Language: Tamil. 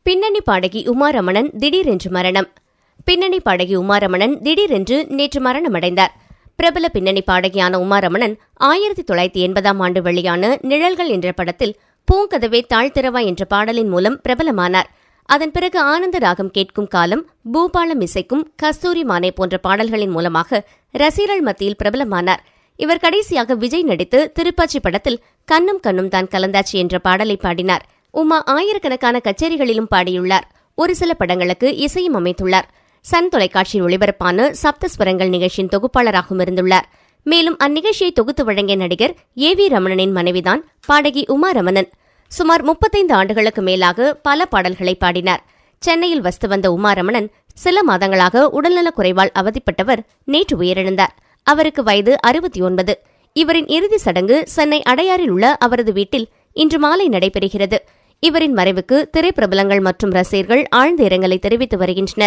பின்னணி பாடகி உமா ரமணன் திடீரென்று மரணம். பின்னணி பாடகி உமா ரமணன் திடீரென்று நேற்று மரணமடைந்தார். பிரபல பின்னணி பாடகியான உமா ரமணன் 1980ஆம் ஆண்டு வெளியான நிழல்கள் என்ற படத்தில் பூங்கதவே தாழ்த்திரவா என்ற பாடலின் மூலம் பிரபலமானார். அதன் பிறகு ஆனந்த ராகம் கேட்கும் காலம், பூபாலம் இசைக்கும், கஸ்தூரி மானே போன்ற பாடல்களின் மூலமாக ரசிகர்கள் மத்தியில் பிரபலமானார். இவர் கடைசியாக விஜய் நடித்து திருப்பாச்சி படத்தில் கண்ணும் கண்ணும் தான் கலந்தாச்சி என்ற பாடலை பாடினார். உமா ஆயிரக்கணக்கான கச்சேரிகளிலும் பாடியுள்ளார். ஒரு சில படங்களுக்கு இசையும் அமைத்துள்ளார். சன் தொலைக்காட்சியில் ஒளிபரப்பான சப்தஸ்வரங்கள் நிகழ்ச்சியின் தொகுப்பாளராகவும் இருந்துள்ளார். மேலும் அந்நிகழ்ச்சியை தொகுத்து வழங்கிய நடிகர் ஏ.வி. ரமணனின் மனைவிதான் பாடகி உமா ரமணன். சுமார் 35 ஆண்டுகளுக்கு மேலாக பல பாடல்களை பாடினார். சென்னையில் வசித்து வந்த உமா ரமணன் சில மாதங்களாக உடல்நலக் குறைவால் அவதிப்பட்டவர் நேற்று உயிரிழந்தார். அவருக்கு வயது 69. இவரின் இறுதி சடங்கு சென்னை அடையாறில் உள்ள அவரது வீட்டில் இன்று மாலை நடைபெறுகிறது. இவரின் மறைவுக்கு திரைப்பிரபலங்கள் மற்றும் ரசிகர்கள் ஆழ்ந்த இரங்கலை தெரிவித்து வருகின்றனர்.